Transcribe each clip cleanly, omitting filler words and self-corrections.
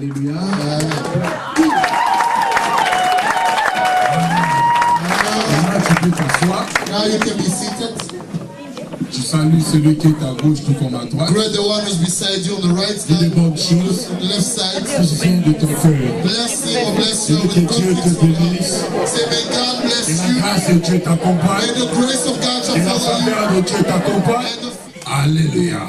Alléluia. Maintenant, tu peux t'asseoir. Now you can be seated. Tu salues celui qui est à gauche tout comme à droite. Greet the one who's beside you on the right Dis des side, bonnes choses. on the left side. Position de ton cœur. Bless him or bless you Que with Dieu good te things from God. bénisse. Say, may God Et bless la you. grâce de Dieu t'accompagne. May the grace of God Et shall la follow you. faveur de Dieu t'accompagne. And Alléluia.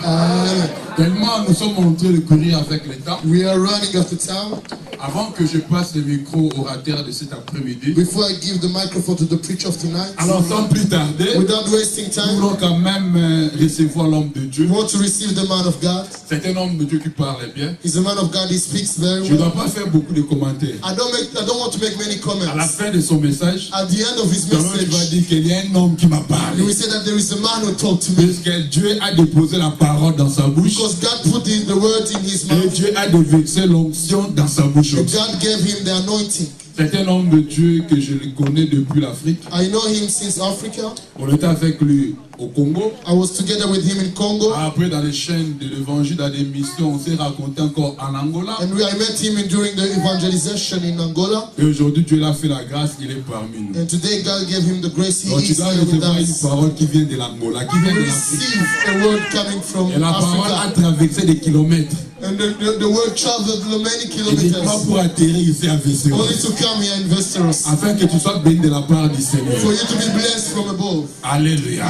Tellement nous sommes en train de courir avec le temps. we are running after town. Avant que je passe le micro au orateur de cet après-midi, Before I give the microphone to the preacher of tonight, alors sans plus tarder, without wasting nous time, voulons quand même recevoir l'homme de Dieu. we want to receive the man of God. C'est un homme de Dieu qui parle bien. He's a man of God. He speaks very Je ne dois well. pas faire beaucoup de commentaires. I don't want to make many À la comments. fin de son message, At the end of his il va message, dire qu'il y a un homme qui m'a he parlé. will say that there is a man who talked to me. Parce que Dieu a déposé la parole dans sa bouche. Because God put the word in his Et mouth. Dieu a déversé l'onction dans sa bouche. And God gave him the anointing. C'est un homme de Dieu que je le connais depuis l'Afrique. I know him since Africa. On était avec lui au Congo. I was together with him in Congo. Après, dans les chaînes de l'évangile, dans des missions, on s'est raconté encore en Angola. And I met him during the evangelization in Angola. Et aujourd'hui, Dieu l'a fait la grâce, il est parmi nous. And today God gave him the grace. He Donc, tu is dois here with recevoir une us. parole qui vient de l'Angola, qui vient de l'Afrique. Receive a word coming from Et la parole a Africa. traversé des kilomètres. And the word traveled many Et pas kilometers pour atterrir ici à Vesseros. only to come here in Westeros. Afin que tu sois béni de la part du Seigneur. For you to be blessed from above. Alléluia.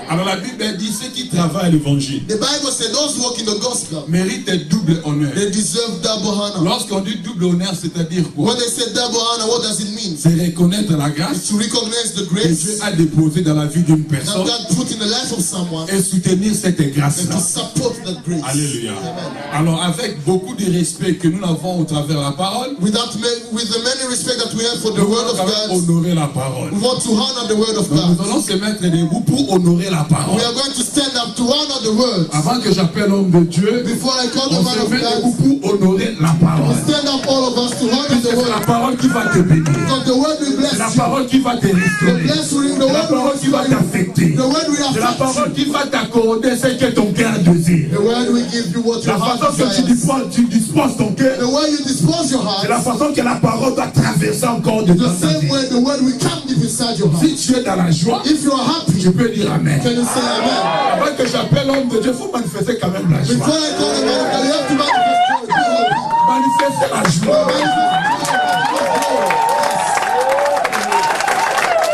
Alors la Bible dit ceux qui travaillent l'évangile The Bible said those who walk in the gospel, méritent un double honneur. they deserve double honor. Lorsqu'on dit double honneur, c'est-à-dire quoi? When they say double honor, what does it mean? C'est reconnaître la It's grâce to recognize the que Dieu grace a déposée dans la vie d'une that personne God put in the life of someone et soutenir cette and grâce-là. to support that grace. Alléluia. Amen. Alors avec beaucoup de respect que nous avons au travers de la parole, With the many respect that we have for the nous word allons of quand même God, honorer la parole. we want to honor the word of Donc nous God. allons se mettre debout pour honorer la parole. We are going to stand up to honor the word. Avant que j'appelle l'homme de Dieu, Before I call the on man se of met debout God, pour honorer la parole. stand up all of us to honor the C'est la word. parole qui va te bénir. Because the word will C'est la bless you. parole qui va te The restaurer. blessing, the C'est la word will parole qui va restore you. t'affecter. The word will C'est la affect parole you. qui va t'accorder ce que ton cœur désire. The word will give you what your La heart façon que desires. tu disposes ton cœur, The way you dispose your c'est la heart, façon que la parole doit traverser encore de the dans ta same vie. way the word will come deep inside your heart. Si tu es dans la joie, If you are happy, tu peux dire Amen. can you say amen? Avant que j'appelle l'homme de Dieu, il faut manifester quand même la Before joie. I call the man of God, you have to manifest joy. Manifester la joie.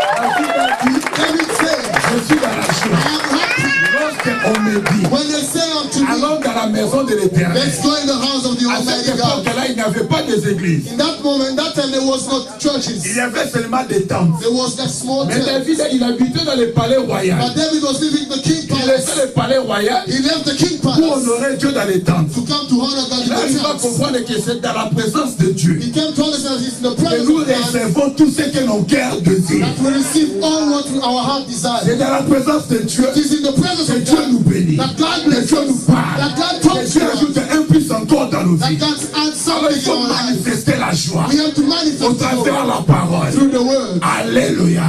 Let me say, Je suis dans la joie. I'm happy. Lorsqu'on me dit, When they say unto me, allons dans la maison de l'Éternel. let's go in the house of the À cette Almighty God. époque-là, il n'y avait pas des églises. In that moment, that time there was no Il churches. y avait seulement des temples. There was that small Mais church. David, il habitait dans le palais royal. But David was living in the king Il laissait palace. le palais royal He left the king pour palace honorer Dieu dans les tentes. to come to honor God in Là, il the va church. comprendre que c'est dans la présence de Dieu He came to understand he's in the que presence nous of God recevons tout ce que nos cœurs désirent. that we receive all what our heart desires. C'est dans la présence de Dieu It is in the presence que of Dieu nous God bénit, that God que blesses Dieu nous us, parle, that God que talks Dieu to us, ajoute un plus encore dans nos that vies. God adds Alors il something in faut our lives. manifester la joie We have to au manifest the travers Lord la parole. through the word. Alléluia.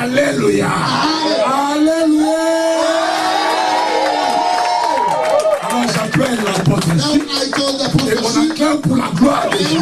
Alléluia. Alléluia. Alors j'appelle l'apôtre Now Jules I call the et on apostle acclame pour la gloire de Dieu.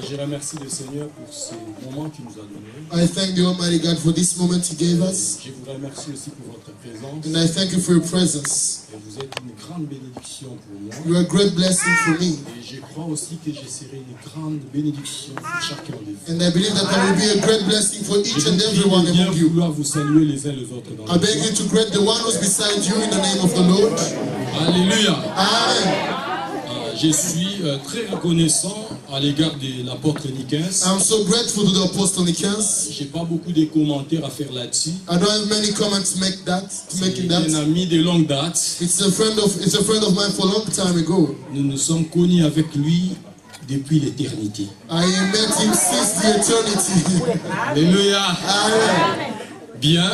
Je remercie le Seigneur pour ce moment qu'il nous a donné. I thank the Almighty God for this moment He gave us. Je vous remercie aussi pour votre présence. And I thank you for your presence. Et vous êtes une grande bénédiction pour moi. You are a great blessing for me. Et je crois aussi que je serai une grande bénédiction pour chacun de vous. And I believe that I will be a great blessing for Je each vous and prie every one de bien among you. vouloir vous saluer les uns les autres dans I le beg nom. you to greet the one who's beside you in the name of the Lord. Alléluia. Amen. Je suis très reconnaissant à l'égard de l'apôtre Nicaise. I'm so grateful to the Apostle Nicaise. Je n'ai pas beaucoup de commentaires à faire là-dessus. I don't have many comments to make in C'est un that. ami de longue date. It's a friend of mine for a long time ago. Nous nous sommes connus avec lui depuis l'éternité. I met him since the eternity. Alléluia. Amen. Bien.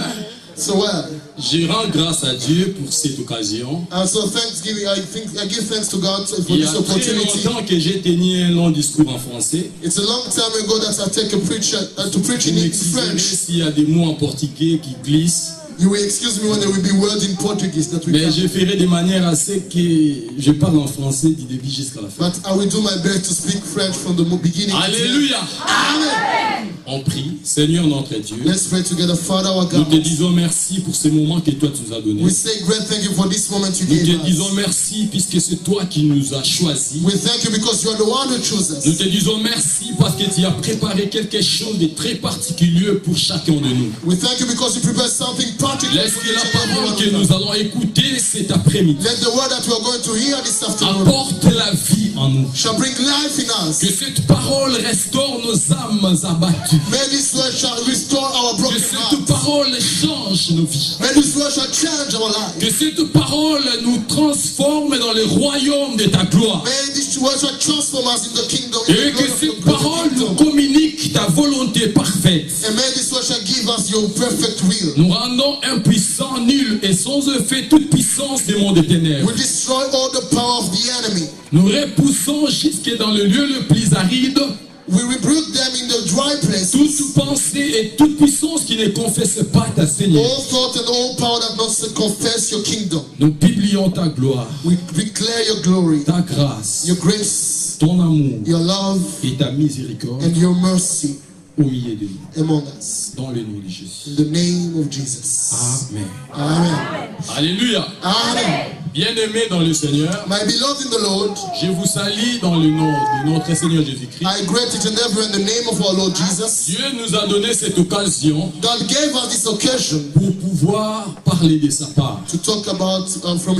So well, Je rends grâce à Dieu pour cette occasion. so Thanksgiving, I give thanks to God for Il y this a très opportunity. longtemps que j'ai tenu un long discours en français. It's a long time ago that I take a preach to preach Je in m'excuserai French. s'il y a des mots en portugais qui glissent. You will excuse me when there will be words in Portuguese that we Mais can. je ferai de manière à ce que je parle en français du début jusqu'à la fin. But I will do my best to speak French from the beginning. to the end. Alléluia. Amen. On prie, Seigneur notre Dieu. Let's pray together. Father our Nous te God. disons merci pour ce moment que toi tu nous as donné. We say great thank you for this moment you Nous gave te disons us. merci puisque c'est toi qui nous as choisis. We thank you because you are the one who chose Nous us. te disons merci parce que tu as préparé quelque chose de très particulier pour chacun de nous. We thank you because you prepared something particular Laisse for que each la and every parole one que of nous us. allons écouter cet après-midi Let the word that we are going to hear this afternoon apporte la vie en nous. shall bring life in Que us. cette parole restaure nos âmes abattues. May this word shall restore our Que broken cette hearts. parole change nos vies. May this word shall change our life. Que cette parole nous transforme dans le royaume de ta gloire. May this word shall transform us in the kingdom. In the Et glory que of cette the parole nous kingdom. communique ta volonté parfaite. And may this word shall give us your perfect will. Nous rendons impuissants, nuls et sans effet toute puissance des mondes des ténèbres. We destroy all the power of the enemy. Nous repoussons jusque dans le lieu le plus aride We rebuke them in the dry places. toute pensée et toute puissance qui ne confesse pas ta Seigneur. All thought and all power that not confess your kingdom. Nous publions ta gloire, We declare your glory, ta grâce, your grace, ton amour your love, et ta miséricorde and your mercy au milieu de nous. among us. Dans le nom de Jésus. In the name of Jesus. Amen. Amen. Alléluia. Amen. Bien-aimés dans le Seigneur, My beloved in the Lord, je vous salue dans le nom de notre Seigneur Jésus-Christ. I greet each and every in the name of our Lord Jesus. Dieu nous a donné cette occasion God gave us this occasion pour pouvoir parler de sa part. to talk about from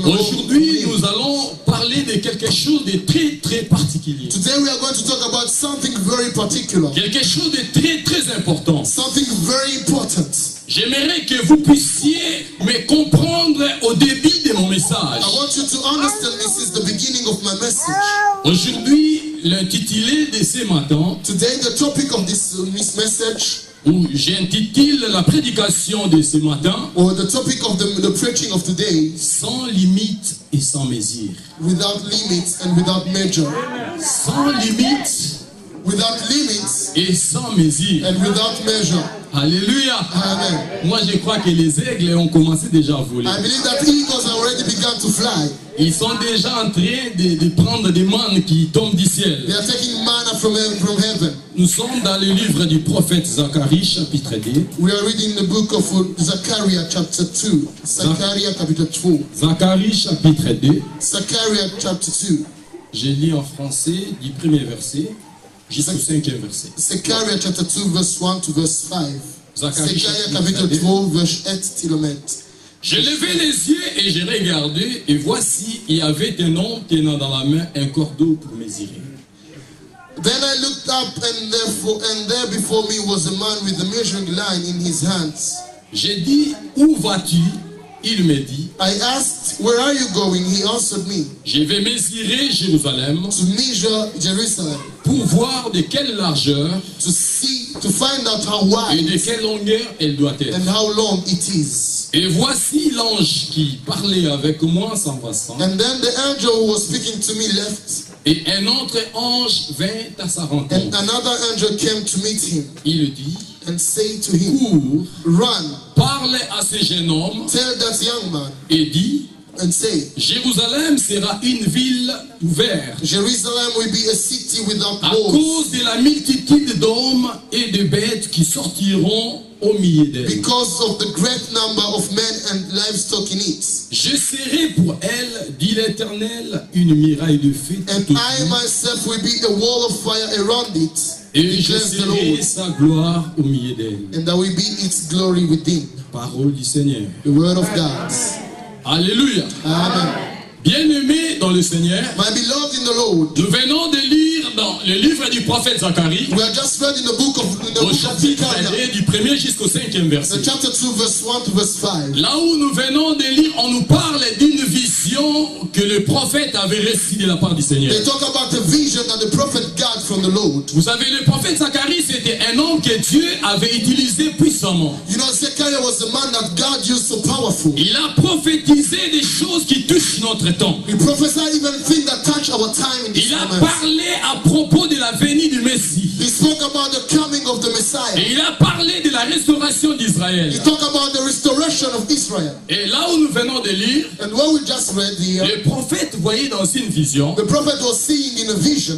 Aujourd'hui, him. nous allons parler de quelque chose de très très particulier. Today we are going to talk about something very particular, Quelque chose de très très important. something very important. J'aimerais que vous puissiez me comprendre au début de mon message. I want you to understand this is the beginning of my message. Aujourd'hui, l'intitulé de ce matin, Today the topic of this message, ou j'intitule la prédication de ce matin, or the topic of the preaching of today, sans limite et sans mesure. without limits and without measure. Sans limite Without limits et sans mesure. and without measure. Alléluia. Amen. Moi, je crois que les aigles ont commencé déjà à voler. I believe that eagles have already begun to fly. Ils sont déjà en train de prendre des mannes qui tombent du ciel. They are taking manna from heaven. Nous sommes dans le livre du prophète Zacharie, chapitre 2. We are reading the book of Zechariah chapter 2. Zechariah chapter 2. Zacharie, chapitre 2. Zechariah chapter 2. Je lis en français du premier verset jusqu'au cinquième verset. Zechariah chapter 2 verse 1 to verse 5. Zacharie Zechariah chapitre chapter 2. 2 verse 8 till 8. J'ai levé les yeux et j'ai regardé, et voici, il y avait un homme tenant dans la main un cordeau pour mesurer. Then I looked up, and there before me was a man with a measuring line in his hands. J'ai dit, où vas-tu? Il me dit, I asked, where are you going? He answered me, je vais mesurer Jérusalem to measure Jerusalem, pour voir de quelle largeur to find out how et de wide quelle longueur elle doit être. and how long it is. Et voici l'ange qui parlait avec moi s'embrassant. And then the angel who was speaking to me left, Et un autre ange vint à sa and rencontre. another angel came to meet him Il dit, and said to him, cours, run, parle à ce jeune homme tell that young man, et dis, and say, Jérusalem sera une ville ouverte Jerusalem will be a city without à walls, cause de la multitude d'hommes et de bêtes qui sortiront au milieu d'elle. because of the great number of men and livestock in it. Je serai pour elle, dit l'Éternel, une muraille de feu And tout I autour, myself will be a wall of fire around it, et je declares the serai Lord, sa gloire au milieu d'elle. and there will be its glory within. Parole du Seigneur. The word of God. Alléluia. Amen. Bien-aimés dans le Seigneur, My beloved in the Lord, nous venons de lire dans le livre du prophète Zacharie, we are just read in the book of au chapitre Zechariah, 1 du 1er jusqu'au 5e verset. the chapter 2, verse 1 to verse 5. Là où nous venons de lire, on nous parle d'une vision que le prophète avait reçue de la part du Seigneur. They talk about the vision that the prophet got from the Lord. Vous savez, le prophète Zacharie, c'était un homme que Dieu avait utilisé puissamment. You know, Zechariah was a man that God used so powerful. Il a prophétisé des choses qui touchent notre temps. He prophesied even things that touch our time in this Il a moment. parlé à propos de la venue du Messie. He spoke about the coming of the Messiah. Et il a parlé de la restauration He d'Israël. talked about the restoration depression of Israel. Et là où nous venons de lire, And what we just read here, le prophète voyait dans une vision the prophet was seeing in a vision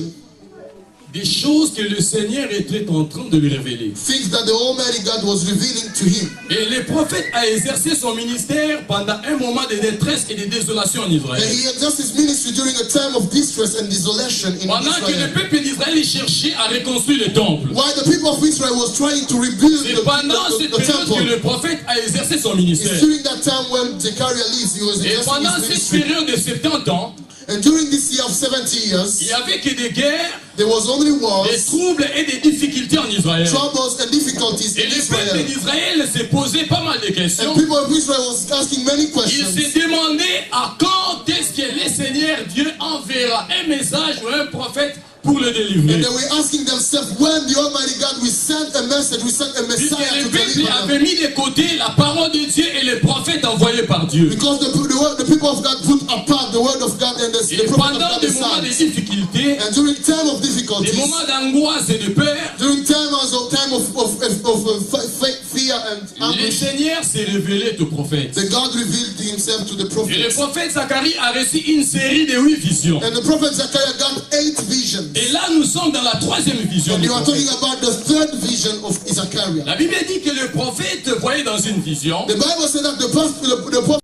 des choses que le Seigneur était en train de lui révéler. things that the Almighty God was revealing to him. Et le prophète a exercé son ministère pendant un moment de détresse et de désolation en And Israël. he exercised his ministry during a time of distress and desolation in Pendant que le Israel. peuple d'Israël cherchait à reconstruire le temple. While the people of Israel was trying to rebuild C'est pendant cette période que temple. le prophète a exercé son It's ministère. during that time when Zechariah lives, he was Et exercising pendant his cette ministry. période de 70 ans, And during this year of 70 il years, n'y avait que des guerres, there was only wars, des troubles et des difficultés en Israël. troubles, and difficulties Et in le peuple Israel. d'Israël s'est posé pas mal de questions. And people of Israel was asking many Il questions. s'est demandé à quand est-ce que le Seigneur Dieu enverra un message ou un prophète pour le And délivrer. they were asking themselves when the Almighty God will send a message, we send a Puisque Messiah le to peuple deliver avait them. mis de côté la parole de Dieu et les prophètes envoyés par Dieu. Because the people of God put apart the word of God and the Et prophet pendant of God des moments de aside. difficulté, And during time of des difficulties, moments d'angoisse et de peur, during time of fear and le anguish, Seigneur s'est révélé au prophète. the God revealed himself to the Et le prophet. prophète Zacharie a reçu une série de 8 visions. And the prophet Zechariah got 8 visions. Et là, nous sommes dans la troisième vision And du you are prophète. talking about the third vision of Zechariah. La Bible dit que le prophète voyait dans une vision The Bible said that the prophet